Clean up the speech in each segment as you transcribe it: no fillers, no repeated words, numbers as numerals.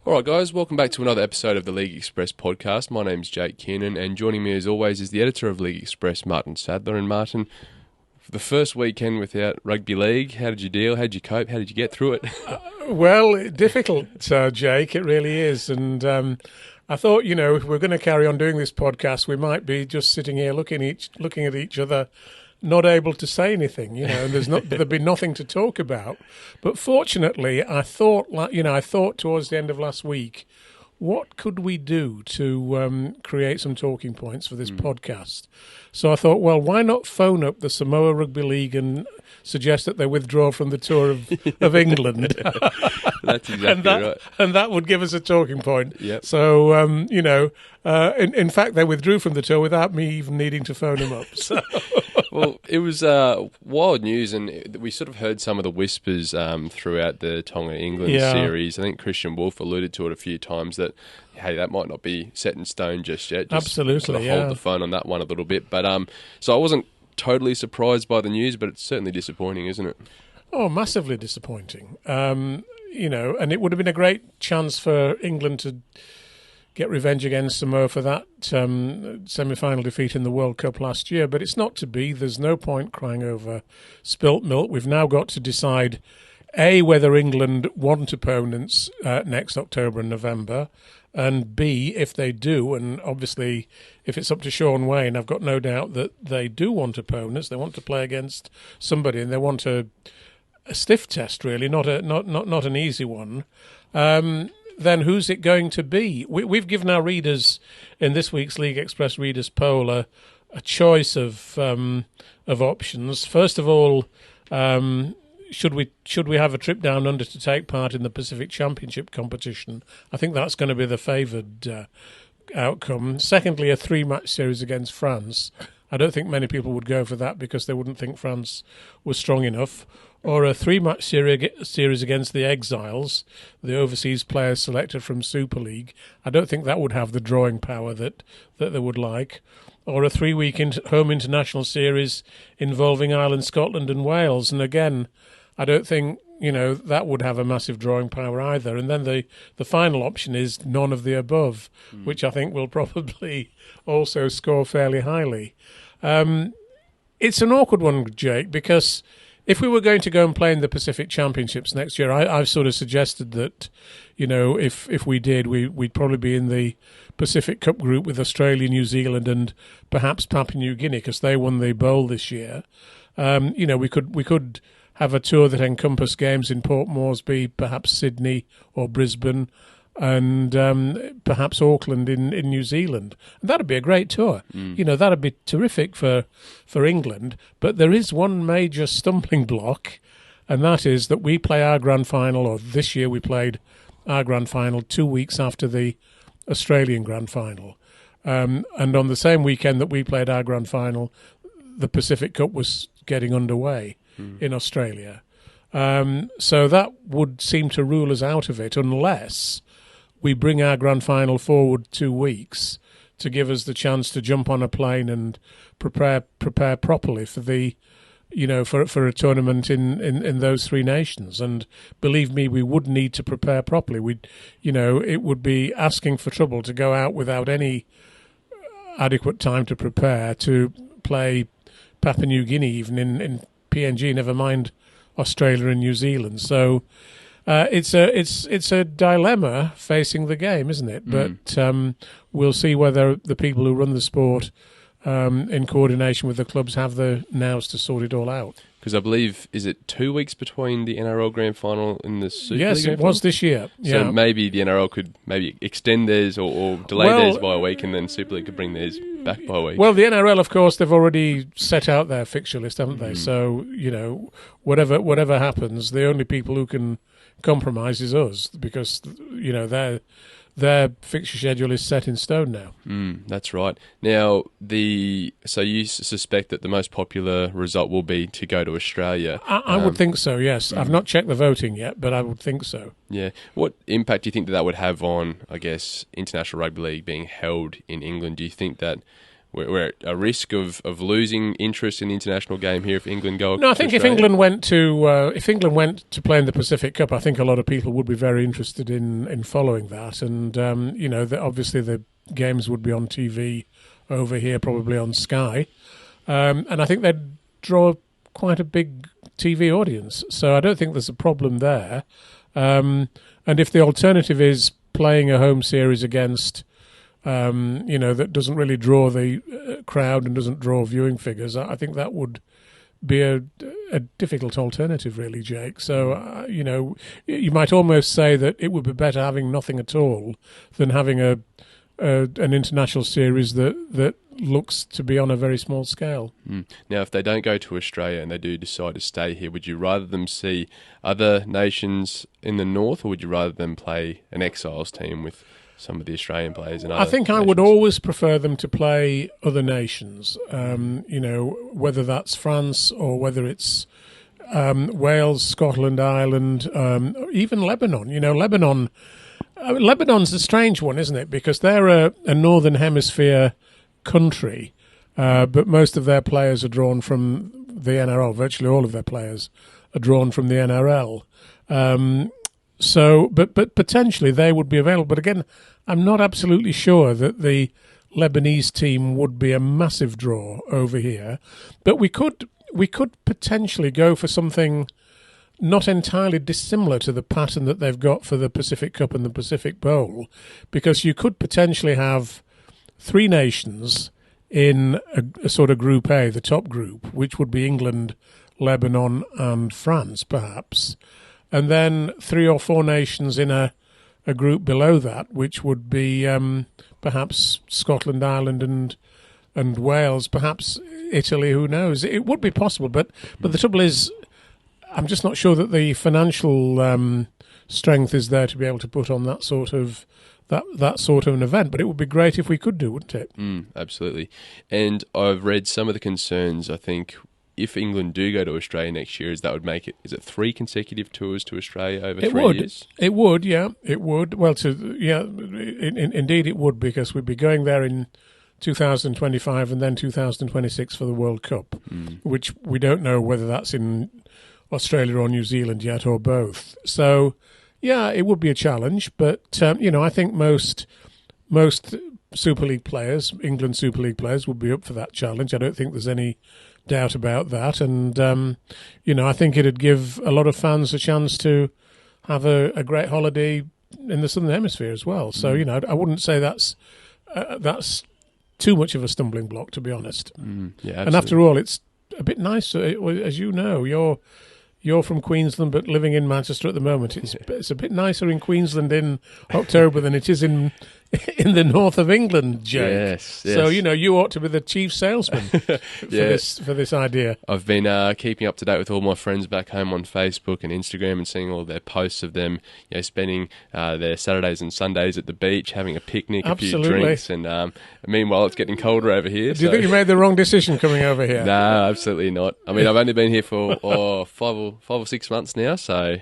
All right, guys, welcome back to another episode of the League Express podcast. My name's Jake Kiernan, and joining me as always is the editor of League Express, MARTYN SADLER. And Martin, for the first weekend without rugby league, how did you deal? How did you cope? How did you get through it? Well, difficult, Jake, it really is. And I thought, if we're going to carry on doing this podcast, we might be just sitting here looking at each other, not able to say anything, and there'd be nothing to talk about. But fortunately, I thought towards the end of last week, what could we do to create some talking points for this podcast? So I thought, well, why not phone up the Samoa Rugby League and suggest that they withdraw from the tour of England? That's exactly right. And that would give us a talking point. Yep. So, in fact, they withdrew from the tour without me even needing to phone them up. So. Well, it was wild news, and we sort of heard some of the whispers throughout the Tonga England series. I think Christian Wolf alluded to it a few times that, hey, that might not be set in stone just yet. Just Absolutely, sort of hold the phone on that one a little bit. But so I wasn't totally surprised by the news, but it's certainly disappointing, isn't it? Oh, massively disappointing. And it would have been a great chance for England to get revenge against Samoa for that semi-final defeat in the World Cup last year, but it's not to be. There's no point crying over spilt milk. We've now got to decide, A, whether England want opponents next October and November, and B, if they do, and obviously if it's up to Sean Wayne, I've got no doubt that they do want opponents. They want to play against somebody, and they want a stiff test, really, not an easy one. Then who's it going to be? We've given our readers in this week's League Express Readers Poll a choice of options. First of all, should we have a trip down under to take part in the Pacific Championship competition? I think that's going to be the favoured outcome. Secondly, a 3-match series against France. I don't think many people would go for that because they wouldn't think France was strong enough. Or a 3-match series against the Exiles, the overseas players selected from Super League. I don't think that would have the drawing power that they would like. Or a 3-week home international series involving Ireland, Scotland and Wales. And again, I don't think that would have a massive drawing power either. And then the final option is none of the above, which I think will probably also score fairly highly. It's an awkward one, Jake, because if we were going to go and play in the Pacific Championships next year, I've sort of suggested that, if we did, we'd probably be in the Pacific Cup group with Australia, New Zealand, and perhaps Papua New Guinea because they won the bowl this year. We could have a tour that encompassed games in Port Moresby, perhaps Sydney or Brisbane, and perhaps Auckland in New Zealand. And that'd be a great tour. That'd be terrific for England. But there is one major stumbling block, and that is that we play our grand final, or this year we played our grand final 2 weeks after the Australian grand final. And on the same weekend that we played our grand final, the Pacific Cup was getting underway in Australia. So that would seem to rule us out of it unless we bring our grand final forward 2 weeks to give us the chance to jump on a plane and prepare properly for the, for a tournament in those three nations. And believe me, we would need to prepare properly. It would be asking for trouble to go out without any adequate time to prepare to play Papua New Guinea, even in PNG, never mind Australia and New Zealand. So it's a dilemma facing the game, isn't it? But we'll see whether the people who run the sport, in coordination with the clubs, have the nous to sort it all out. Because I believe, is it 2 weeks between the NRL Grand Final and the Super League? Yes, it was this year. So maybe the NRL could maybe extend theirs or delay theirs by a week, and then Super League could bring theirs back by a week. Well, the NRL, of course, they've already set out their fixture list, haven't they? So, whatever happens, the only people who can compromise is us because, their fixture schedule is set in stone now. That's right. Now, so you suspect that the most popular result will be to go to Australia? I would think so, yes. I've not checked the voting yet, but I would think so. Yeah. What impact do you think that would have on, I guess, International Rugby League being held in England? Do you think that we're at a risk of losing interest in the international game here if England go. No, I think to if England went to play in the Pacific Cup, I think a lot of people would be very interested in following that. And obviously the games would be on TV over here, probably on Sky, and I think they'd draw quite a big TV audience. So I don't think there's a problem there. And if the alternative is playing a home series against, that doesn't really draw the crowd and doesn't draw viewing figures, I think that would be a difficult alternative, really, Jake. So, you might almost say that it would be better having nothing at all than having an international series that looks to be on a very small scale. Now, if they don't go to Australia and they do decide to stay here, would you rather them see other nations in the north, or would you rather them play an exiles team with some of the Australian players? And I think I would always prefer them to play other nations, whether that's France or whether it's Wales, Scotland, Ireland, even Lebanon. Lebanon's a strange one, isn't it? Because they're a Northern Hemisphere country, but most of their players are drawn from the NRL. Virtually all of their players are drawn from the NRL. But potentially they would be available. But again, I'm not absolutely sure that the Lebanese team would be a massive draw over here. But we could potentially go for something not entirely dissimilar to the pattern that they've got for the Pacific Cup and the Pacific Bowl, because you could potentially have three nations in a sort of Group A, the top group, which would be England, Lebanon and France, perhaps, and then three or four nations in a group below that, which would be perhaps Scotland, Ireland and Wales, perhaps Italy, who knows. It would be possible, but the trouble is, I'm just not sure that the financial strength is there to be able to put on that sort of an event. But it would be great if we could do, wouldn't it? Absolutely. And I've read some of the concerns, I think, if England do go to Australia next year, is it 3 consecutive tours to Australia over 3 years? It would, yeah. It would. Well, indeed it would, because we'd be going there in 2025 and then 2026 for the World Cup, which we don't know whether that's in Australia or New Zealand yet, or both. So, yeah, it would be a challenge, but I think most Super League players, England Super League players, would be up for that challenge. I don't think there's any doubt about that, and I think it'd give a lot of fans a chance to have a great holiday in the Southern Hemisphere as well. So, I wouldn't say that's too much of a stumbling block, to be honest. Yeah, absolutely. And after all, it's a bit nicer, as you know. You're from Queensland, but living in Manchester at the moment. It's a bit nicer in Queensland in October than it is in the north of England, Jake. Yes. So you ought to be the chief salesman for this idea. I've been keeping up to date with all my friends back home on Facebook and Instagram, and seeing all their posts of them, spending their Saturdays and Sundays at the beach, having a picnic, Absolutely. a few drinks, and meanwhile it's getting colder over here. Do you think you made the wrong decision coming over here? No, absolutely not. I mean, I've only been here for 5 or 6 months now, so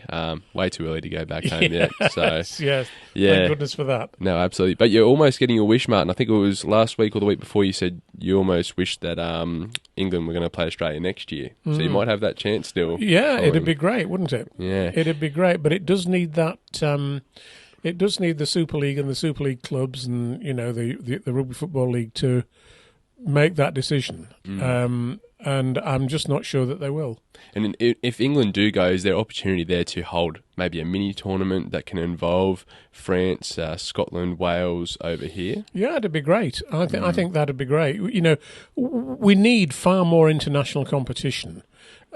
way too early to go back home yet. So yes. Yeah. Thank goodness for that. No, absolutely. But you're almost getting your wish, Martin. I think it was last week or the week before you said you almost wished that England were going to play Australia next year. So you might have that chance still. Yeah, it'd be great, wouldn't it? Yeah. It'd be great, but it does need that... it does need the Super League and the Super League clubs and, the Rugby Football League to make that decision. And I'm just not sure that they will. And if England do go, is there opportunity there to hold maybe a mini tournament that can involve France, Scotland, Wales over here? Yeah, it'd be great. I think that'd be great. We need far more international competition.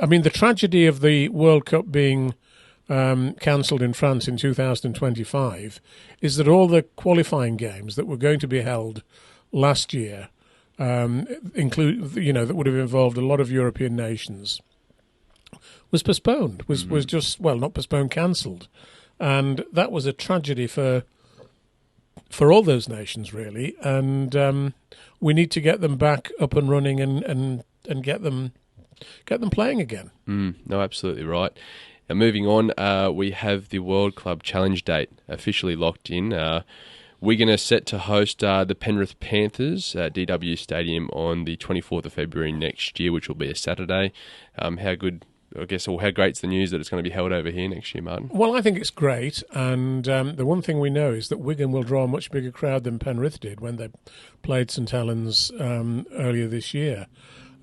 I mean, the tragedy of the World Cup being cancelled in France in 2025 is that all the qualifying games that were going to be held last year, that would have involved a lot of European nations, was postponed, was just, not postponed, cancelled. And that was a tragedy for all those nations, really. And we need to get them back up and running and get them playing again. No, absolutely right. Now, moving on, we have the World Club Challenge date officially locked in. Wigan are set to host the Penrith Panthers at DW Stadium on the 24th of February next year, which will be a Saturday. How great's the news that it's going to be held over here next year, Martin? Well, I think it's great, and the one thing we know is that Wigan will draw a much bigger crowd than Penrith did when they played St Helens earlier this year.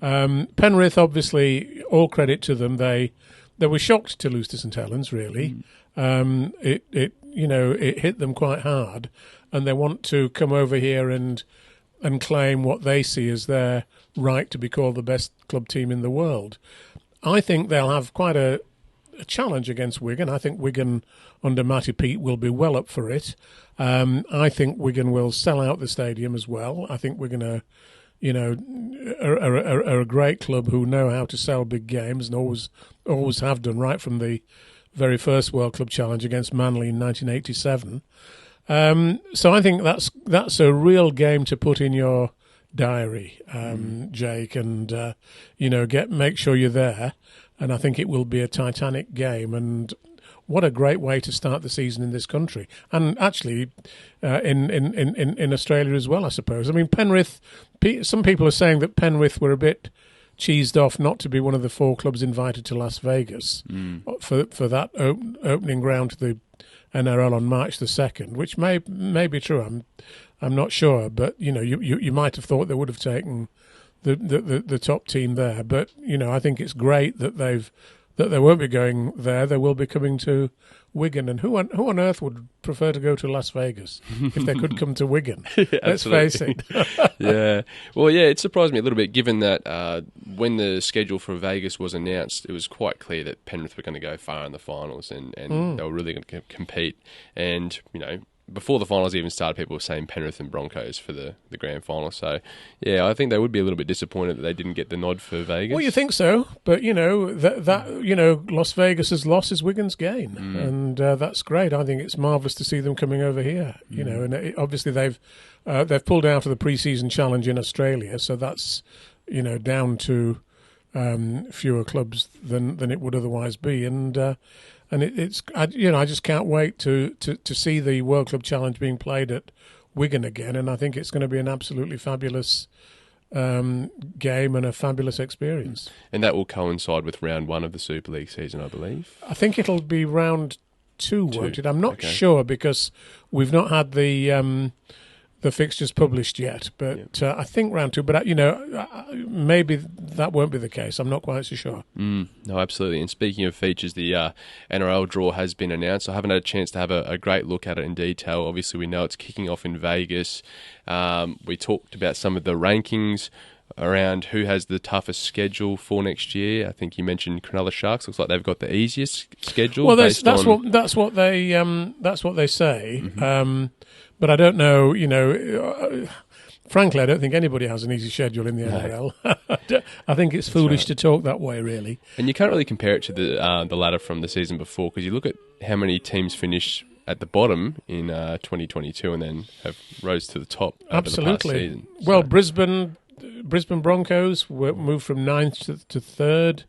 Penrith, obviously, all credit to them. They were shocked to lose to St Helens, really. It hit them quite hard, and they want to come over here and claim what they see as their right to be called the best club team in the world. I think they'll have quite a challenge against Wigan. I think Wigan under Matty Peet will be well up for it. I think Wigan will sell out the stadium as well. I think Wigan are a great club who know how to sell big games and always have done, right from the very first World Club Challenge against Manly in 1987. So I think that's a real game to put in your diary, Jake, and make sure you're there. And I think it will be a titanic game, and what a great way to start the season in this country, and actually in Australia as well, I suppose. I mean, Penrith. Some people are saying that Penrith were a bit cheesed off not to be one of the 4 clubs invited to Las Vegas for that opening round to the NRL on March the 2nd, which may be true. I'm not sure, but you might have thought they would have taken the top team there. But I think it's great that they won't be going there. They will be coming to Wigan. And who on earth would prefer to go to Las Vegas if they could come to Wigan? Let's face it. Yeah. Well, yeah, it surprised me a little bit, given that when the schedule for Vegas was announced, it was quite clear that Penrith were going to go far in the finals and they were really going to compete. And, before the finals even started, people were saying Penrith and Broncos for the grand final. So, yeah, I think they would be a little bit disappointed that they didn't get the nod for Vegas. Well, you think so, but Las Vegas's loss is Wigan's gain, and that's great. I think it's marvellous to see them coming over here. And obviously they've pulled out of the pre-season challenge in Australia, so that's down to fewer clubs than it would otherwise be, and I just can't wait to see the World Club Challenge being played at Wigan again, and I think it's going to be an absolutely fabulous game and a fabulous experience. And that will coincide with round 1 of the Super League season, I believe. I think it'll be round 2, won't it? I'm not sure because we've not had the fixtures published yet, but I think round 2. But maybe that won't be the case. I'm not quite so sure. No, absolutely. And speaking of features, the NRL draw has been announced. I haven't had a chance to have a great look at it in detail. Obviously, we know it's kicking off in Vegas. We talked about some of the rankings around who has the toughest schedule for next year. I think you mentioned Cronulla Sharks. Looks like they've got the easiest schedule. Well, that's what they say. But I don't know. Frankly, I don't think anybody has an easy schedule in the NRL. I think it's foolish to talk that way, really. And you can't really compare it to the ladder from the season before, because you look at how many teams finished at the bottom in 2022 and then have rose to the top over the past season. Well, Brisbane Broncos moved from 9th to 3rd.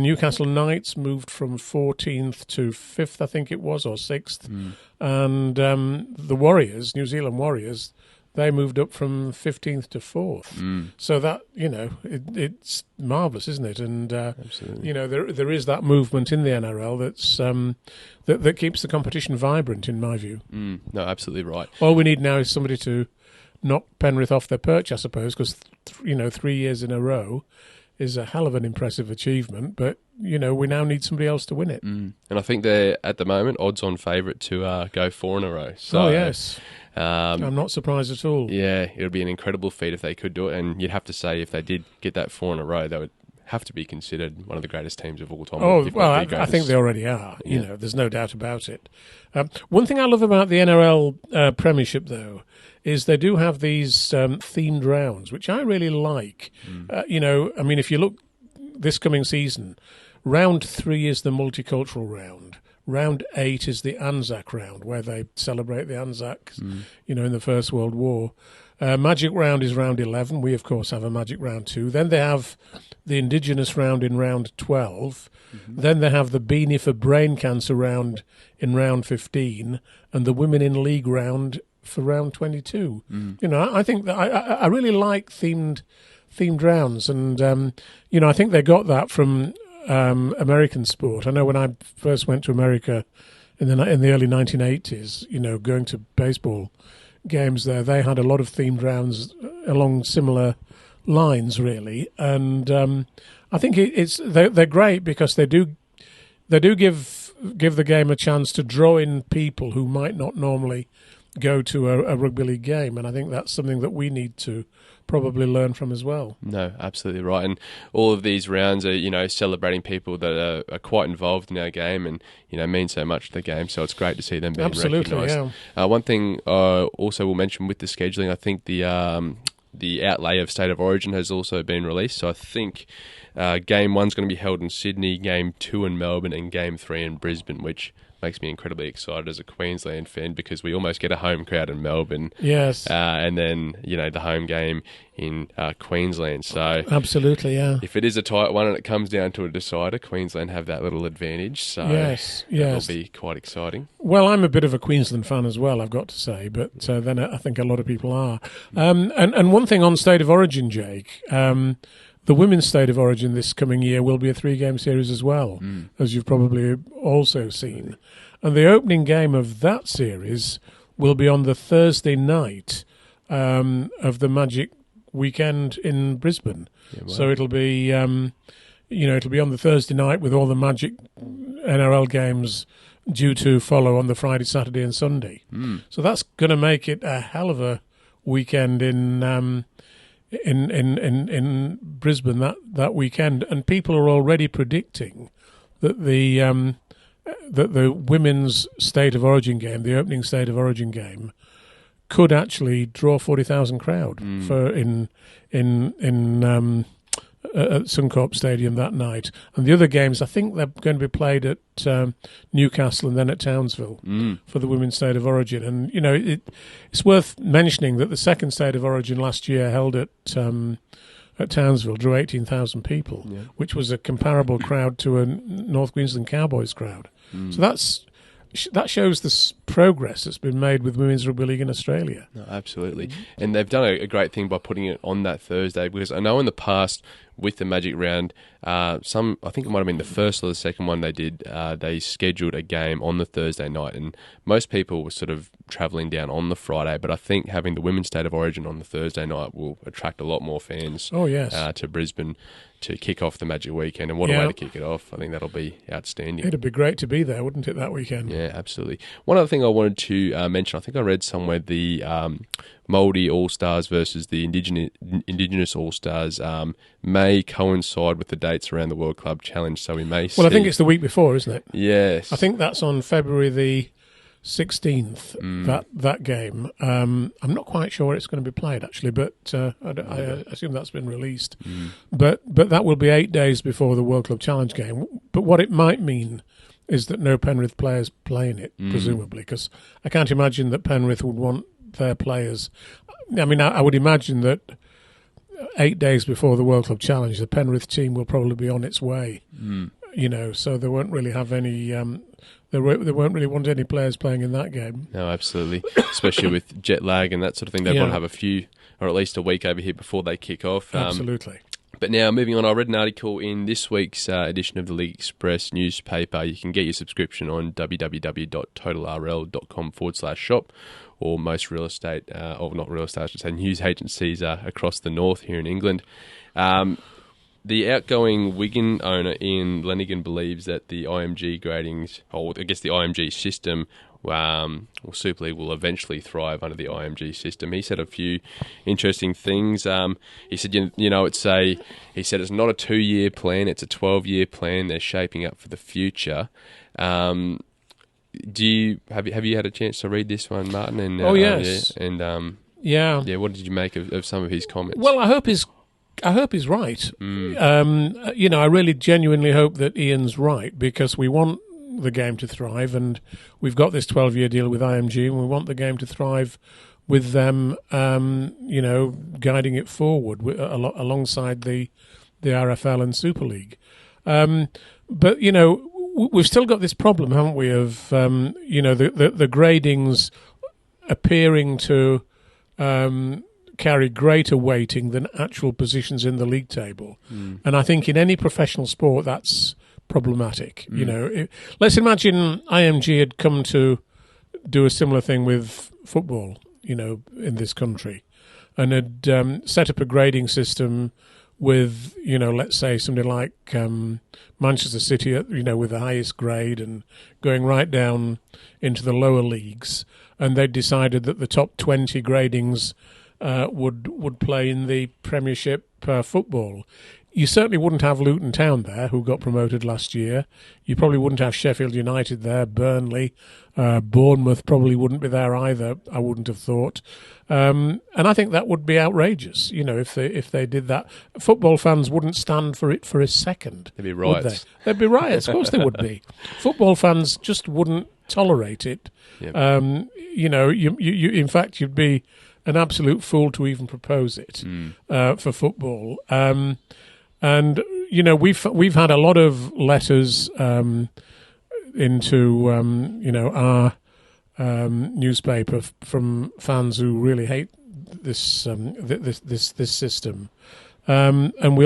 Newcastle Knights moved from 14th to 5th, I think it was, or 6th. And the Warriors, New Zealand Warriors, they moved up from 15th to 4th. So that, it's marvellous, isn't it? And, absolutely. There is that movement in the NRL that's that keeps the competition vibrant, in my view. No, absolutely right. All we need now is somebody to knock Penrith off their perch, I suppose, because 3 years in a row is a hell of an impressive achievement. But we now need somebody else to win it. And I think they're at the moment odds-on favourite to go 4 in a row. So, yes, I'm not surprised at all. Yeah, it would be an incredible feat if they could do it, and you'd have to say if they did get that 4 in a row, they would have to be considered one of the greatest teams of all time. I think they already are. There's no doubt about it. One thing I love about the NRL Premiership, though, is they do have these themed rounds, which I really like. If you look this coming season, round 3 is the multicultural round. Round 8 is the Anzac round, where they celebrate the Anzacs, in the First World War. Magic round is round 11. We, of course, have a magic round too. Then they have the Indigenous round in round 12. Then they have the Beanie for Brain Cancer round in round 15, and the Women in League round for round 22. I think that I really like themed rounds, and I think they got that from American sport. I know when I first went to America in the early 1980s, going to baseball games there, they had a lot of themed rounds along similar lines, really, and I think they're great because they do give the game a chance to draw in people who might not normally go to a rugby league game, and I think that's something that we need to probably learn from as well. No, absolutely right. And all of these rounds are, celebrating people that are quite involved in our game and, mean so much to the game. So it's great to see them being recognised. Yeah. One thing also we'll mention with the scheduling, I think the outlay of State of Origin has also been released. So I think Game 1's going to be held in Sydney, Game 2 in Melbourne, and Game 3 in Brisbane, which makes me incredibly excited as a Queensland fan because we almost get a home crowd in Melbourne. Yes. And then, the home game in Queensland. So absolutely, yeah. If it is a tight one and it comes down to a decider, Queensland have that little advantage. So yes. That'll be quite exciting. Well, I'm a bit of a Queensland fan as well, I've got to say, but then I think a lot of people are. And one thing on State of Origin, Jake, the Women's State of Origin this coming year will be a 3-game series as well, as you've probably also seen. And the opening game of that series will be on the Thursday night of the Magic weekend in Brisbane. Yeah, wow. So it'll be, it'll be on the Thursday night with all the Magic NRL games due to follow on the Friday, Saturday and Sunday. So that's going to make it a hell of a weekend in Brisbane that weekend, and people are already predicting that the women's State of Origin game, the opening State of Origin game, could actually draw 40,000 crowd at Suncorp Stadium that night. And the other games, I think they're going to be played at Newcastle and then at Townsville for the Women's State of Origin. And, it's worth mentioning that the second State of Origin last year held at Townsville drew 18,000 people, which was a comparable crowd to a North Queensland Cowboys crowd. So that shows the progress that's been made with Women's Rugby League in Australia. No, absolutely. And they've done a great thing by putting it on that Thursday, because I know in the past with the Magic Round, I think it might have been the first or the second one they did, they scheduled a game on the Thursday night, and most people were sort of travelling down on the Friday, but I think having the Women's State of Origin on the Thursday night will attract a lot more fans to Brisbane to kick off the Magic weekend, and what a way to kick it off. I think that'll be outstanding. It'd be great to be there, wouldn't it, that weekend? Yeah, absolutely. One other thing I wanted to mention, I think I read somewhere the Māori All-Stars versus the Indigenous All-Stars may coincide with the dates around the World Club Challenge, so we may see... Well, I think it's the week before, isn't it? Yes. I think that's on February the 16th, that game. I'm not quite sure where it's going to be played, actually, but I assume that's been released. But that will be 8 days before the World Club Challenge game. But what it might mean is that no Penrith players play in it, presumably, because I can't imagine that Penrith would want their players... I mean, I would imagine that 8 days before the World Club Challenge, the Penrith team will probably be on its way, so they won't really have any... They won't really want any players playing in that game. No, absolutely. Especially with jet lag and that sort of thing. They've got to have a few, or at least a week over here before they kick off. Absolutely. But now, moving on, I read an article in this week's edition of the League Express newspaper. You can get your subscription on www.totalrl.com/shop, or most real estate, or not real estate, I should say, news agencies across the north here in England. The outgoing Wigan owner, Ian Lenigan, believes that the IMG gradings, or I guess the IMG system, Super League will eventually thrive under the IMG system. He said a few interesting things. He said, he said it's not a 2-year plan, it's a 12-year plan. They're shaping up for the future. Have you had a chance to read this one, Martin? And, yes. What did you make of some of his comments? Well, I hope he's right. I really genuinely hope that Ian's right, because we want the game to thrive, and we've got this 12-year deal with IMG, and we want the game to thrive with them, guiding it forward alongside the RFL and Super League. But we've still got this problem, haven't we, of the gradings appearing to carry greater weighting than actual positions in the league table. And I think in any professional sport that's problematic. Let's imagine IMG had come to do a similar thing with football, in this country, and had set up a grading system with, let's say somebody like Manchester City, with the highest grade and going right down into the lower leagues, and they decided that the top 20 gradings would play in the Premiership football. You certainly wouldn't have Luton Town there, who got promoted last year. You probably wouldn't have Sheffield United there, Burnley, Bournemouth probably wouldn't be there either, I wouldn't have thought. And I think that would be outrageous, if they did that. Football fans wouldn't stand for it for a second. There'd be riots. There'd be riots, of course there would be. Football fans just wouldn't tolerate it. Yep. You in fact, you'd be an absolute fool to even propose it for football. And we've had a lot of letters into our newspaper from fans who really hate this this system, and we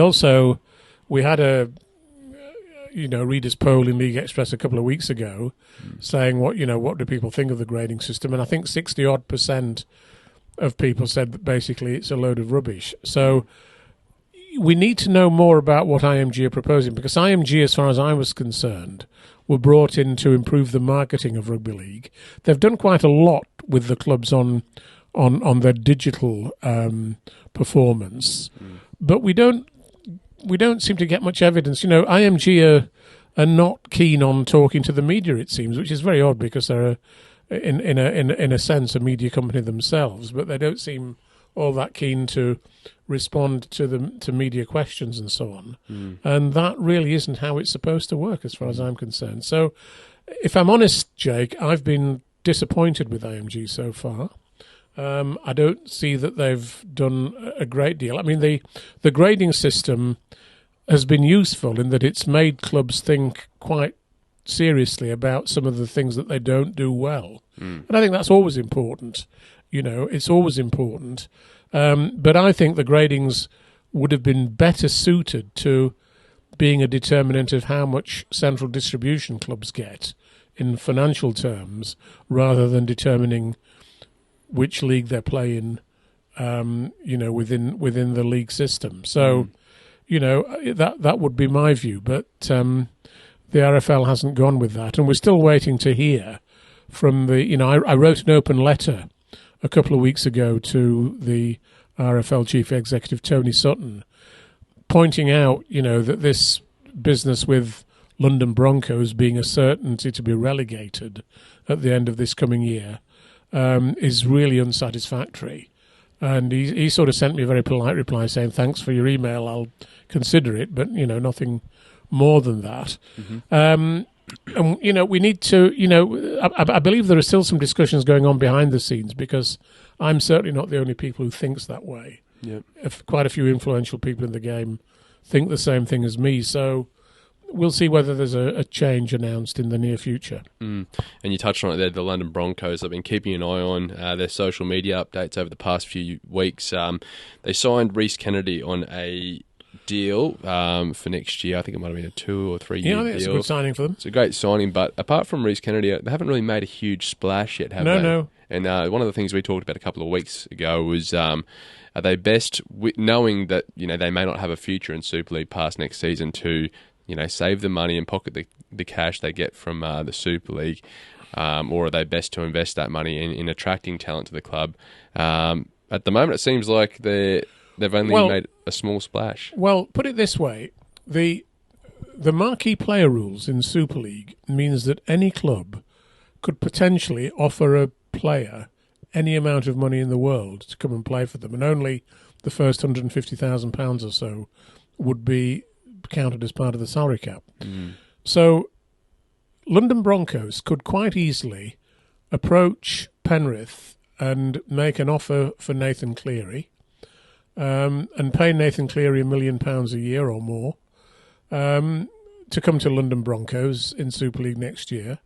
had a readers poll in League Express a couple of weeks ago, saying what do people think of the grading system, and I think 60% of people said that basically it's a load of rubbish. So we need to know more about what IMG are proposing, because IMG, as far as I was concerned, were brought in to improve the marketing of rugby league. They've done quite a lot with the clubs on their digital performance, but we don't seem to get much evidence. IMG are not keen on talking to the media, it seems, which is very odd, because they're in a sense a media company themselves, but they don't seem all that keen to respond to media questions and so on. And that really isn't how it's supposed to work, as far as I'm concerned. So, if I'm honest, Jake, I've been disappointed with IMG so far. I don't see that they've done a great deal. I mean, the grading system has been useful in that it's made clubs think quite seriously about some of the things that they don't do well. And I think that's always important. It's always important. But I think the gradings would have been better suited to being a determinant of how much central distribution clubs get in financial terms, rather than determining which league they're playing, within the league system. So, that would be my view. But the RFL hasn't gone with that, and we're still waiting to hear from the. I wrote an open letter a couple of weeks ago to the RFL Chief Executive Tony Sutton, pointing out, that this business with London Broncos being a certainty to be relegated at the end of this coming year is really unsatisfactory. And he sort of sent me a very polite reply saying, "Thanks for your email, I'll consider it," but, nothing more than that. And, we need to, I believe there are still some discussions going on behind the scenes, because I'm certainly not the only people who thinks that way. Yep. Quite a few influential people in the game think the same thing as me. So we'll see whether there's a change announced in the near future. And you touched on it there, the London Broncos. I've been keeping an eye on their social media updates over the past few weeks. They signed Reece Kennedy on a deal for next year. I think it might have been a 2 or 3 year deal. I think it's a good signing for them. It's a great signing, but apart from Reece Kennedy, they haven't really made a huge splash yet, have they? No. And one of the things we talked about a couple of weeks ago was, are they best, knowing that they may not have a future in Super League past next season, to save the money and pocket the cash they get from the Super League, or are they best to invest that money in attracting talent to the club? At the moment, it seems like they've only made a small splash. Well, put it this way: the marquee player rules in Super League means that any club could potentially offer a player any amount of money in the world to come and play for them, and only the first £150,000 or so would be counted as part of the salary cap. So London Broncos could quite easily approach Penrith and make an offer for Nathan Cleary, and pay Nathan Cleary £1 million a year or more, to come to London Broncos in Super League next year.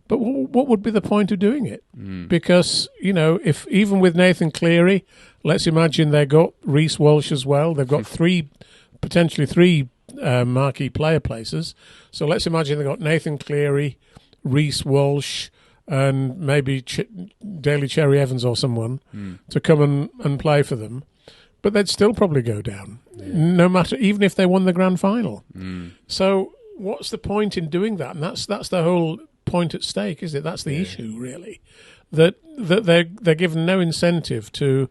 But what would be the point of doing it? Because, if even with Nathan Cleary, let's imagine they got Reece Walsh as well. They've got potentially three marquee player places. So let's imagine they've got Nathan Cleary, Reece Walsh, and maybe Daly Cherry Evans or someone to come and play for them. But they'd still probably go down, no matter, even if they won the grand final. So what's the point in doing that? And that's the whole point at stake, is it? That's the issue, really, that they're given no incentive to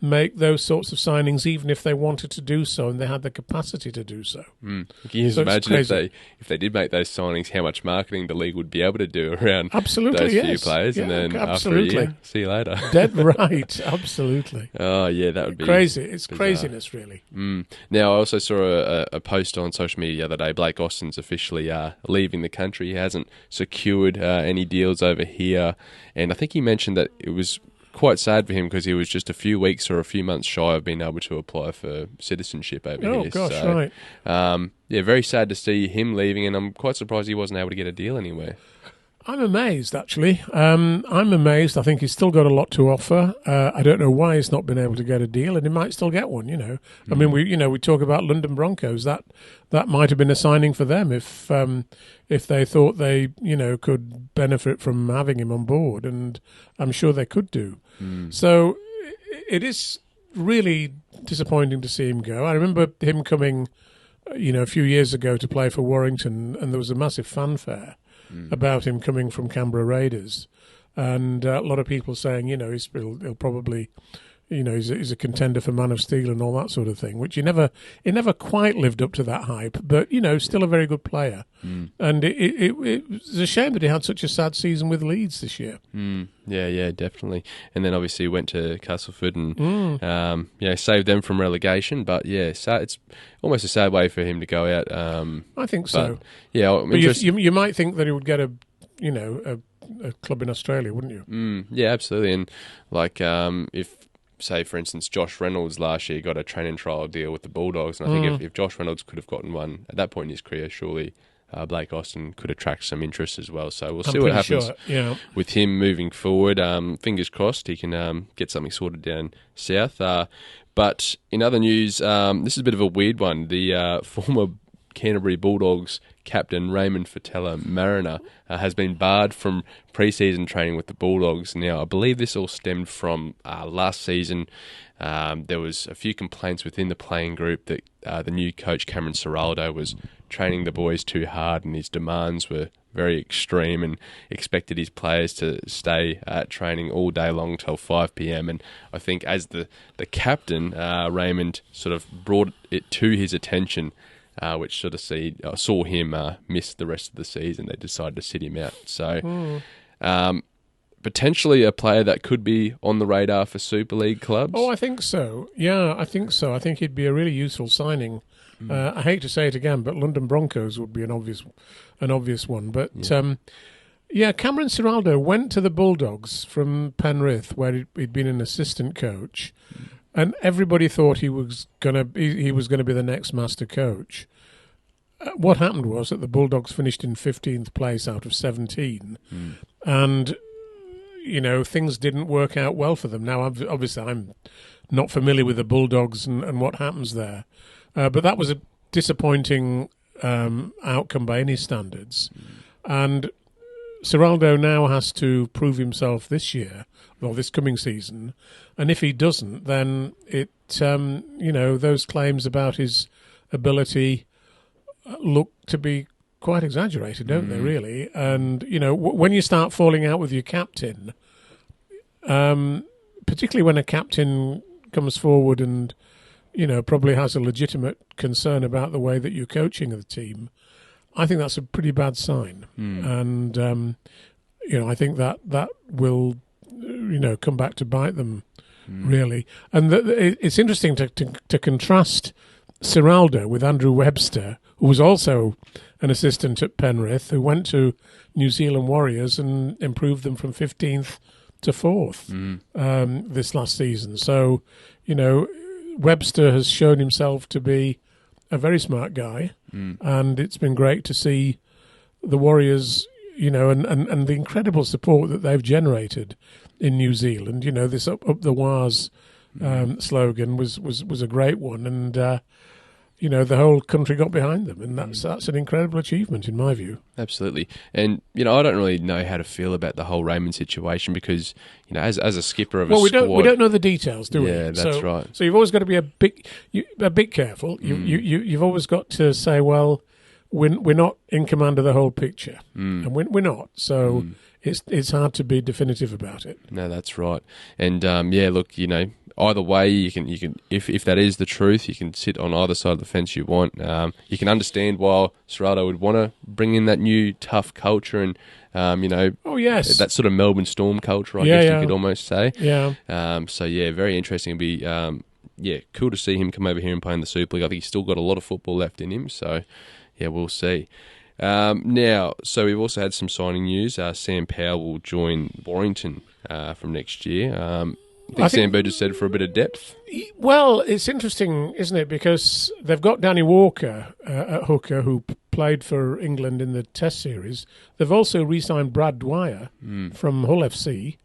make those sorts of signings, even if they wanted to do so and they had the capacity to do so. Can you just imagine if they did make those signings, how much marketing the league would be able to do around those few players, and then after a year, see you later. Dead right, absolutely. Oh yeah, that would be crazy. It's bizarre. Craziness, really. Now, I also saw a post on social media the other day. Blake Austin's officially leaving the country. He hasn't secured any deals over here, and I think he mentioned that it was quite sad for him because he was just a few weeks or a few months shy of being able to apply for citizenship over here. Oh, gosh, right. Very sad to see him leaving, and I'm quite surprised he wasn't able to get a deal anywhere. I'm amazed, actually. I'm amazed. I think he's still got a lot to offer. I don't know why he's not been able to get a deal, and he might still get one. I mean, we talk about London Broncos. That might have been a signing for them if they thought they could benefit from having him on board, and I'm sure they could do. So it is really disappointing to see him go. I remember him coming, a few years ago to play for Warrington, and there was a massive fanfare about him coming from Canberra Raiders, and a lot of people saying, he'll probably, he's a contender for Man of Steel and all that sort of thing, which he never quite lived up to that hype, but still a very good player. And it was a shame that he had such a sad season with Leeds this year. Yeah, definitely. And then obviously went to Castleford and saved them from relegation. But it's almost a sad way for him to go out. I think so. But you might think that he would get a club in Australia, wouldn't you? Yeah, absolutely. And if, say, for instance, Josh Reynolds last year got a training trial deal with the Bulldogs, and I think if Josh Reynolds could have gotten one at that point in his career, surely Blake Austin could attract some interest as well. So we'll see what happens with him moving forward. Fingers crossed he can get something sorted down south. But in other news, this is a bit of a weird one. The former Canterbury Bulldogs captain Raymond Fatella-Mariner has been barred from pre-season training with the Bulldogs. Now, I believe this all stemmed from last season. There was a few complaints within the playing group that the new coach Cameron Ciraldo was training the boys too hard, and his demands were very extreme and expected his players to stay at training all day long till 5 p.m. And I think as the captain, Raymond sort of brought it to his attention, which sort of saw him miss the rest of the season. They decided to sit him out. So potentially a player that could be on the radar for Super League clubs. Oh, I think so. Yeah, I think so. I think he'd be a really useful signing. I hate to say it again, but London Broncos would be an obvious one. But Cameron Ciraldo went to the Bulldogs from Penrith, where he'd been an assistant coach, and everybody thought he was gonna be the next master coach. What happened was that the Bulldogs finished in 15th place out of 17, and things didn't work out well for them. Now, obviously, I'm not familiar with the Bulldogs and what happens there, but that was a disappointing outcome by any standards. And Ciraldo now has to prove himself this year, or this coming season, and if he doesn't, then those claims about his ability look to be quite exaggerated, don't they, really? And, when you start falling out with your captain, particularly when a captain comes forward and, probably has a legitimate concern about the way that you're coaching the team, I think that's a pretty bad sign. And, I think that will, come back to bite them, really. And it's interesting to contrast Ciraldo with Andrew Webster, who was also an assistant at Penrith, who went to New Zealand Warriors and improved them from 15th to 4th this last season. So, Webster has shown himself to be a very smart guy, and it's been great to see the Warriors, and the incredible support that they've generated in New Zealand. This up the Wars slogan was a great one, and the whole country got behind them, and that's an incredible achievement in my view. Absolutely. And I don't really know how to feel about the whole Raymond situation because as a skipper of a squad, we don't know the details, do we? Yeah, that's right. So you've always got to be a bit careful. You've always got to say, well, we're not in command of the whole picture, and we're not. So it's hard to be definitive about it. No, that's right. And look, either way, you can if that is the truth, you can sit on either side of the fence you want. You can understand why Serrato would want to bring in that new tough culture and oh yes, that sort of Melbourne Storm culture, I guess you could almost say. Yeah. Very interesting. It'd be cool to see him come over here and play in the Super League. I think he's still got a lot of football left in him. So yeah, we'll see. Now, so we've also had some signing news. Sam Powell will join Warrington from next year. I think Sam Burgess said for a bit of depth. Well, it's interesting, isn't it? Because they've got Danny Walker at hooker, who played for England in the Test series. They've also re-signed Brad Dwyer from Hull FC,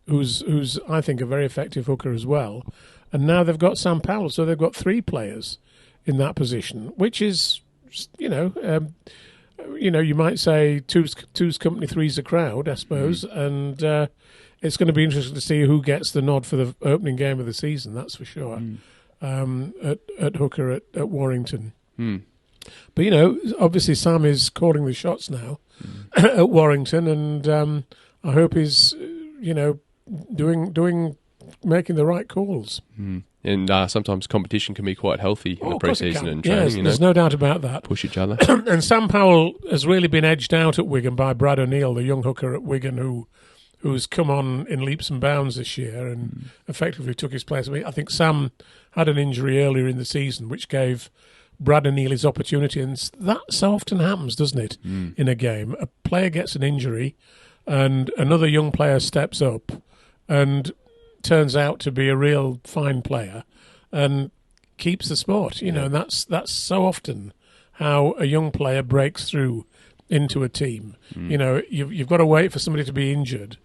who's I think a very effective hooker as well. And now they've got Sam Powell, so they've got 3 players in that position, which is, you might say two's company, three's a crowd, I suppose, and. It's going to be interesting to see who gets the nod for the opening game of the season, that's for sure, at hooker at Warrington. But, obviously Sam is calling the shots now at Warrington, and I hope he's, making the right calls. And sometimes competition can be quite healthy in the pre-season and training. Yes, there's no doubt about that. Push each other. And Sam Powell has really been edged out at Wigan by Brad O'Neill, the young hooker at Wigan, who's come on in leaps and bounds this year and effectively took his place. I think Sam had an injury earlier in the season, which gave Brad O'Neill his opportunity, and that so often happens, doesn't it, in a game? A player gets an injury, and another young player steps up and turns out to be a real fine player and keeps the sport. And that's so often how a young player breaks through into a team. You've got to wait for somebody to be injured,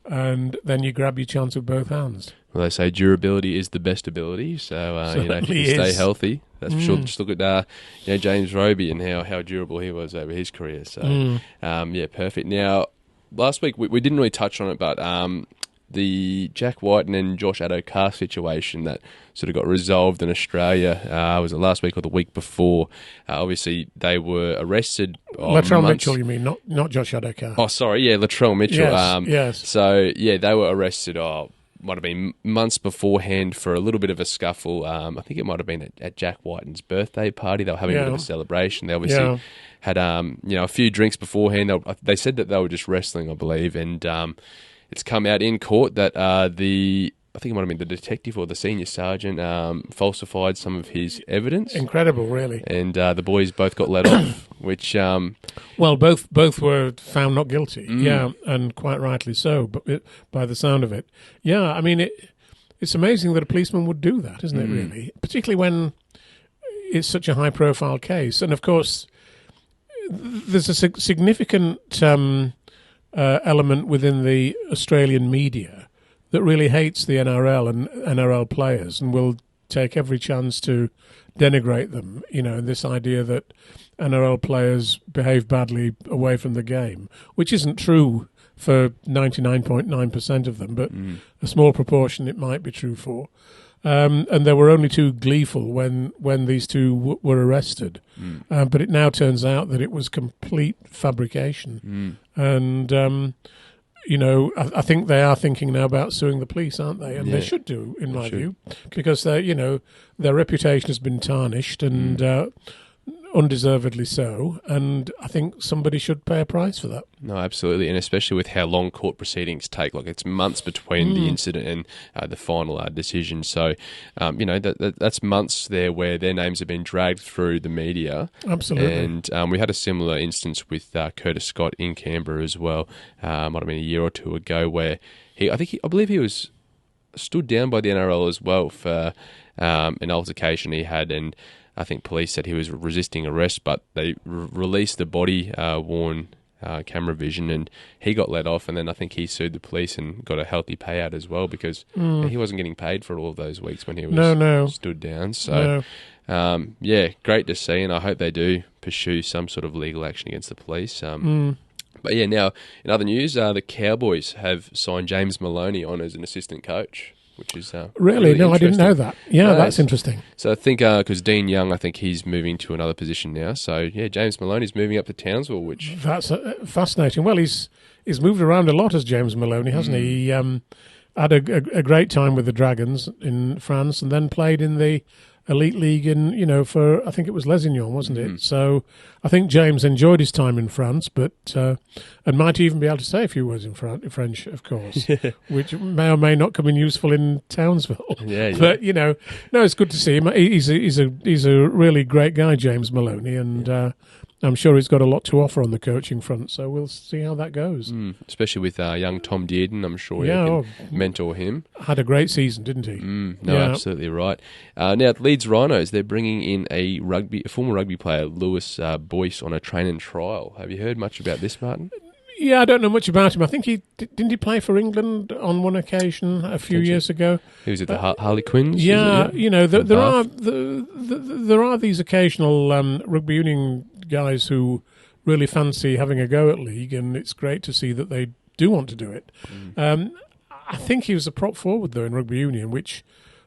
and then you grab your chance with both hands. Well, they say durability is the best ability, so if you can stay healthy, that's for sure. Just look at James Roby and how durable he was over his career. So perfect. Now, last week we didn't really touch on it, but the Jack Whiten and Josh Addo-Carr situation that sort of got resolved in Australia, was it last week or the week before? Obviously, they were arrested. Latrell Mitchell, you mean, not Josh Addo-Carr? Oh, sorry, Latrell Mitchell. Yes. So, they were arrested, might have been months beforehand for a little bit of a scuffle. I think it might have been at Jack Whiten's birthday party. They were having a bit of a celebration. They obviously had a few drinks beforehand. They said that they were just wrestling, I believe, and it's come out in court that I think it might have been the detective or the senior sergeant falsified some of his evidence. Incredible, really. And the boys both got let off, which... well, both were found not guilty, and quite rightly so, but by the sound of it. Yeah, I mean, it's amazing that a policeman would do that, isn't it, really? Particularly when it's such a high-profile case. And, of course, there's a significant... element within the Australian media that really hates the NRL and NRL players and will take every chance to denigrate them, this idea that NRL players behave badly away from the game, which isn't true for 99.9% of them, but a small proportion it might be true for. And there were only 2 gleeful when these 2 were arrested. But it now turns out that it was complete fabrication. And, I think they are thinking now about suing the police, aren't they? And they should do, in my view, because their reputation has been tarnished, and undeservedly so, and I think somebody should pay a price for that. No, absolutely, and especially with how long court proceedings take. Like, it's months between the incident and the final decision. So, that's months there where their names have been dragged through the media. Absolutely. And we had a similar instance with Curtis Scott in Canberra as well. Might have been a year or two ago, where I believe he was stood down by the NRL as well for an altercation he had, and I think police said he was resisting arrest, but they released the body-worn camera vision, and he got let off, and then I think he sued the police and got a healthy payout as well, because he wasn't getting paid for all of those weeks when he was stood down. So, great to see, and I hope they do pursue some sort of legal action against the police. But yeah, now, in other news, the Cowboys have signed James Maloney on as an assistant coach, which is really no, I didn't know that. Yeah, no, that's interesting. So I think because Dean Young, I think he's moving to another position now. So yeah, James Maloney's moving up to Townsville, which that's fascinating. Well, he's moved around a lot as James Maloney, hasn't he? He had a great time with the Dragons in France, and then played in the Elite League for, I think it was Lesignan, wasn't it? So I think James enjoyed his time in France, but and might even be able to say a few words in French, of course, which may or may not come in useful in Townsville. Yeah. But no, it's good to see him. He's a really great guy, James Maloney, and I'm sure he's got a lot to offer on the coaching front, so we'll see how that goes. Especially with young Tom Dearden, I'm sure you can mentor him. Had a great season, didn't he? Absolutely right. Now, at Leeds Rhinos, they're bringing in a former rugby player, Lewis Boyce, on a train and trial. Have you heard much about this, Martin? Yeah, I don't know much about him. I think didn't he play for England on one occasion a few years ago? He was at the Harlequins. Yeah, there are these occasional rugby union guys who really fancy having a go at league, and it's great to see that they do want to do it. I think he was a prop forward though in rugby union, which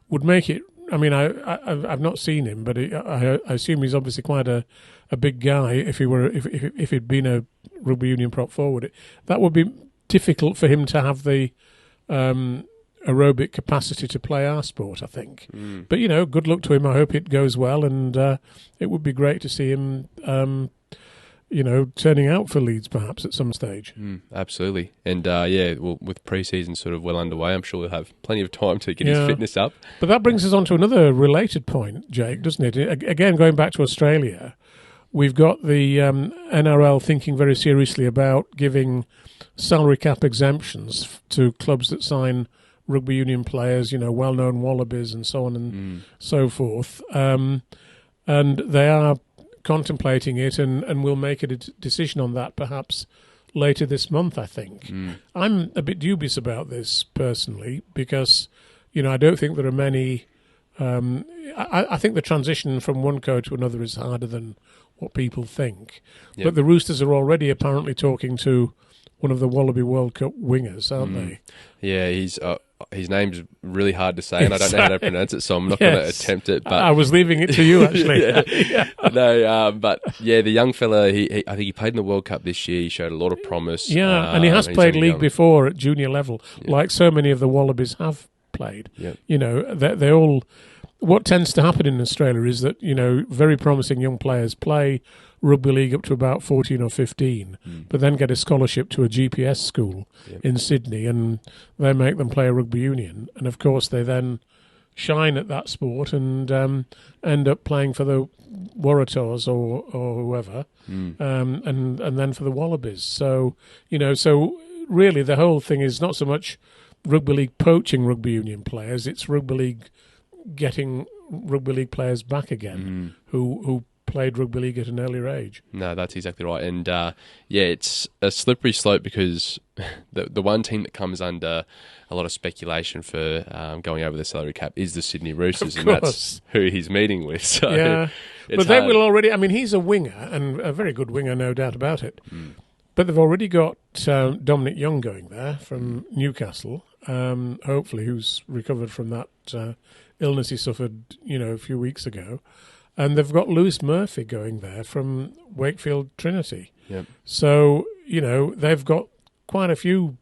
would make it. I mean, I've not seen him, but I assume he's obviously quite a big guy. If he'd been a rugby union prop forward, that would be difficult for him to have the aerobic capacity to play our sport, I think. But good luck to him. I hope it goes well, and it would be great to see him turning out for Leeds perhaps at some stage. Absolutely. And with pre-season sort of well underway, I'm sure we'll have plenty of time to get his fitness up. But that brings us on to another related point, Jake, doesn't it? Again, going back to Australia, we've got the NRL thinking very seriously about giving salary cap exemptions to clubs that sign rugby union players, well-known Wallabies and so on and so forth. And they are contemplating it, and we'll make a decision on that perhaps later this month, I think. I'm a bit dubious about this personally because, I don't think there are many. I think the transition from one code to another is harder than what people think. Yep. But the Roosters are already apparently talking to one of the Wallaby World Cup wingers, aren't they? Yeah, his name's really hard to say, and I don't know how to pronounce it, so I'm not going to attempt it. But I was leaving it to you, actually. The young fella, I think he played in the World Cup this year. He showed a lot of promise. Yeah, and he has played league before at junior level, like so many of the Wallabies have played. Yep. They all. What tends to happen in Australia is that very promising young players play rugby league up to about 14 or 15, but then get a scholarship to a GPS school in Sydney, and they make them play a rugby union, and of course they then shine at that sport and end up playing for the Waratahs or whoever, and then for the Wallabies. So so really the whole thing is not so much rugby league poaching rugby union players; it's rugby league getting rugby league players back again who played rugby league at an earlier age. No, that's exactly right. And it's a slippery slope because the one team that comes under a lot of speculation for going over the salary cap is the Sydney Roosters, and that's who he's meeting with. So but they will already. I mean, he's a winger and a very good winger, no doubt about it. But they've already got Dominic Young going there from Newcastle, hopefully, who's recovered from that illness he suffered, a few weeks ago. And they've got Lewis Murphy going there from Wakefield Trinity. Yep. So, they've got quite a few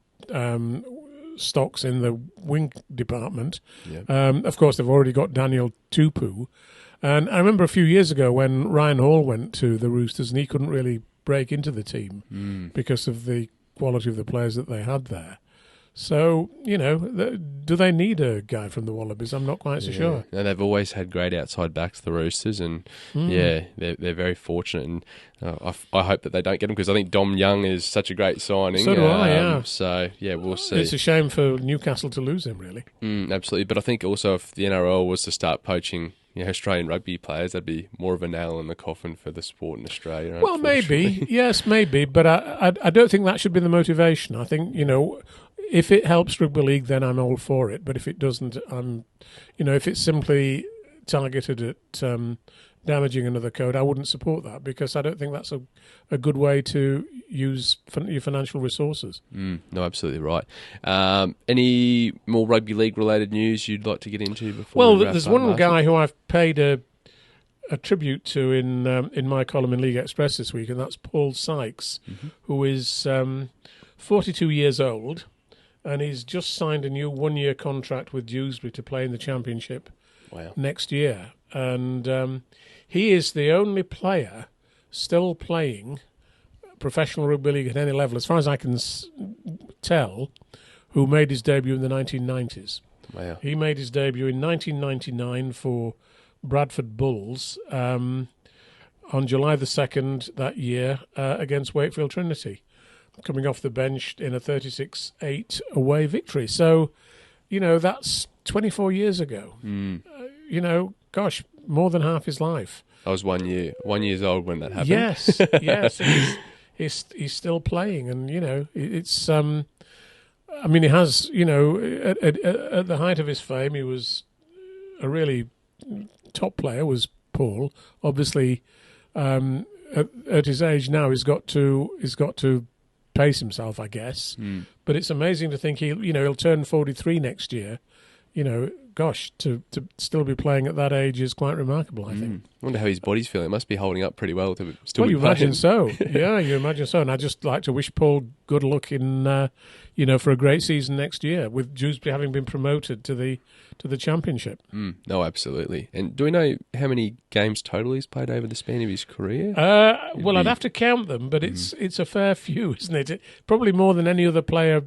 stocks in the wing department. Yep. Of course, they've already got Daniel Tupu. And I remember a few years ago when Ryan Hall went to the Roosters and he couldn't really break into the team because of the quality of the players that they had there. So, do they need a guy from the Wallabies? I'm not quite so sure. No, they've always had great outside backs, the Roosters, and they're very fortunate. And I hope that they don't get him because I think Dom Young is such a great signing. So do I, yeah. So, we'll see. It's a shame for Newcastle to lose him, really. Absolutely. But I think also if the NRL was to start poaching Australian rugby players, that'd be more of a nail in the coffin for the sport in Australia. Well, maybe. Yes, maybe. But I don't think that should be the motivation. I think, if it helps rugby league, then I'm all for it. But if it doesn't, if it's simply targeted at damaging another code, I wouldn't support that because I don't think that's a good way to use your financial resources. No, absolutely right. Any more rugby league related news you'd like to get into before? Well, there's one guy who I've paid a tribute to in my column in League Express this week, and that's Paul Sykes, who is 42 years old. And he's just signed a new 1-year contract with Dewsbury to play in the Championship next year. And he is the only player still playing professional rugby league at any level, as far as I can tell, who made his debut in the 1990s. Wow. He made his debut in 1999 for Bradford Bulls on July the 2nd that year against Wakefield Trinity, coming off the bench in a 36-8 away victory. So, that's 24 years ago. Gosh, more than half his life. I was 1 years old when that happened. Yes. He's still playing, and it's. He has. At the height of his fame, he was a really top player. Was Paul? Obviously, at his age now, he's got to pace himself, I guess. But it's amazing to think he'll turn 43 next year. Gosh, to still be playing at that age is quite remarkable, I think. I wonder how his body's feeling. It must be holding up pretty well to still be you playing. Imagine so. Yeah, you imagine so. And I'd just like to wish Paul good luck in, for a great season next year, with Dewsbury having been promoted to the Championship. No, absolutely. And do we know how many games total he's played over the span of his career? I'd have to count them, but it's a fair few, isn't it? Probably more than any other player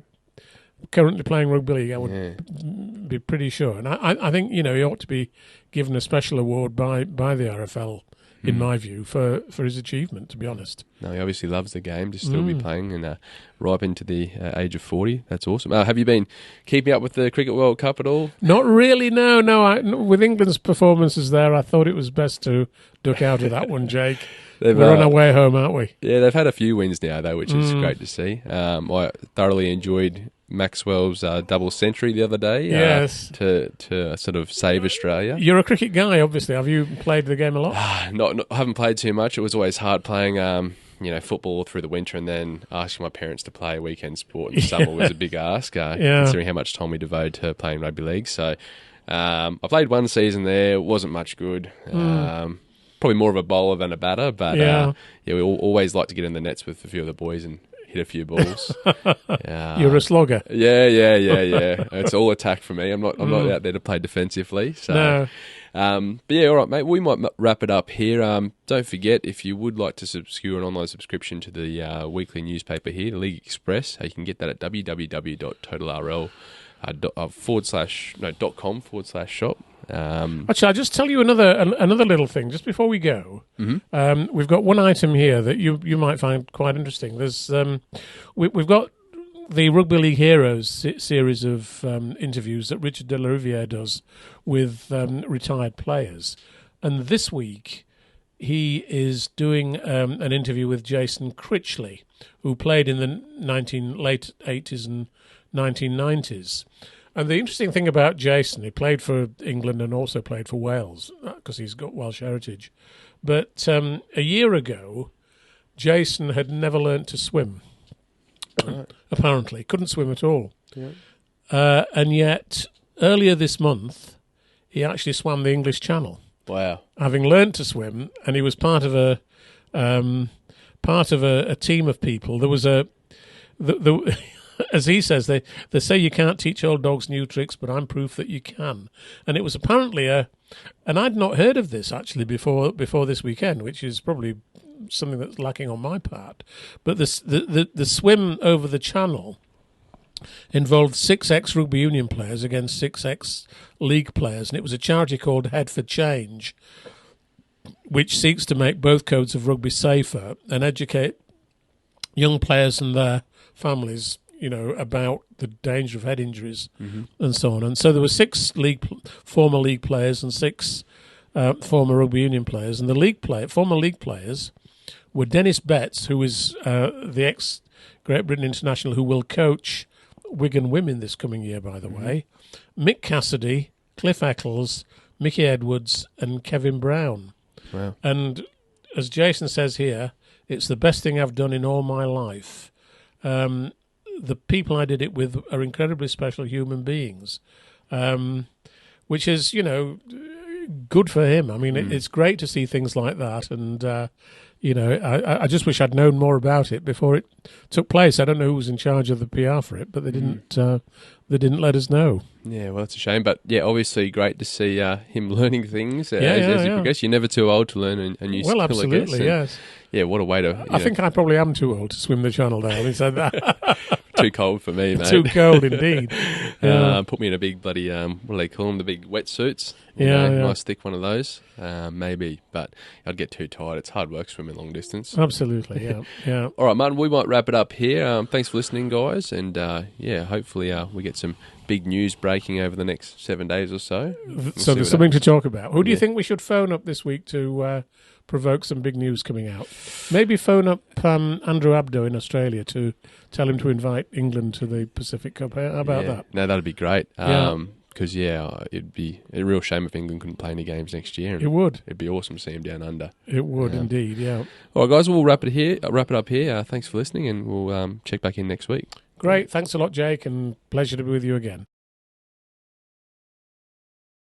currently playing rugby league, I would be pretty sure. And I think, he ought to be given a special award by the RFL, in my view, for his achievement, to be honest. No, he obviously loves the game to still be playing and ripe into the age of 40. That's awesome. Have you been keeping up with the Cricket World Cup at all? Not really, no. With England's performances there, I thought it was best to duck out of that one, Jake. We're on our way home, aren't we? Yeah, they've had a few wins now, though, which is great to see. I thoroughly enjoyed Maxwell's double century the other day. Yes. To sort of save Australia. You're a cricket guy, obviously. Have you played the game a lot? I haven't played too much. It was always hard playing football through the winter and then asking my parents to play a weekend sport in the summer was a big ask, considering how much time we devoted to playing rugby league. So I played one season there. It wasn't much good. Probably more of a bowler than a batter, but we always like to get in the nets with a few of the boys and hit a few balls. You're a slogger. Yeah. It's all attack for me. I'm not out there to play defensively. So. No. But all right, mate. We might wrap it up here. Don't forget, if you would like to secure an online subscription to the weekly newspaper here, the League Express, you can get that at www.totalrl.com/shop. Actually, I'll just tell you another little thing just before we go. We've got one item here that you might find quite interesting. There's we've got the Rugby League Heroes series of interviews that Richard de la Riviere does with retired players, and this week he is doing an interview with Jason Critchley, who played in the late 80s and 1990s. And the interesting thing about Jason, he played for England and also played for Wales because he's got Welsh heritage. But a year ago, Jason had never learnt to swim. Right. Apparently, couldn't swim at all. Yeah. And yet, earlier this month, he actually swam the English Channel. Wow! Having learnt to swim, and he was part of a team of people. There was as he says, they say you can't teach old dogs new tricks, but I'm proof that you can. And it was apparently and I'd not heard of this actually before this weekend, which is probably something that's lacking on my part. But the swim over the channel involved 6 ex-rugby union players against 6 ex-league players, and it was a charity called Head for Change, which seeks to make both codes of rugby safer and educate young players and their families, about the danger of head injuries and so on. And so there were 6 former league players and 6 former rugby union players, and the former league players were Dennis Betts, who is the ex-Great Britain international who will coach Wigan women this coming year, by the way, Mick Cassidy, Cliff Eccles, Mickey Edwards and Kevin Brown. Wow. And as Jason says here, it's the best thing I've done in all my life. The people I did it with are incredibly special human beings, which is, good for him. I mean, it's great to see things like that. And, I just wish I'd known more about it before it took place. I don't know who was in charge of the PR for it, but they didn't let us know. Yeah, well, that's a shame. But, yeah, obviously great to see him learning things as you progress. You're never too old to learn a new skill, absolutely, I guess. Yes. Yeah, what a way to... I think I probably am too old to swim the channel now. He said that. Too cold for me, mate. Too cold, indeed. Put me in a big bloody, what do they call them, the big wetsuits. Nice thick one of those, maybe. But I'd get too tired. It's hard work swimming long distance. Absolutely, yeah. All right, Martin, we might wrap it up here. Thanks for listening, guys. And, hopefully we get some big news breaking over the next 7 days or so. So there's something to talk about. Who do you think we should phone up this week to provoke some big news coming out? Maybe phone up Andrew Abdo in Australia to tell him to invite England to the Pacific Cup. How about that? No, that'd be great. Because, it'd be a real shame if England couldn't play any games next year. It would. It'd be awesome to see them down under. It would indeed, yeah. All right, guys, we'll wrap it up here. Thanks for listening, and we'll check back in next week. Great. Thanks a lot, Jake, and pleasure to be with you again.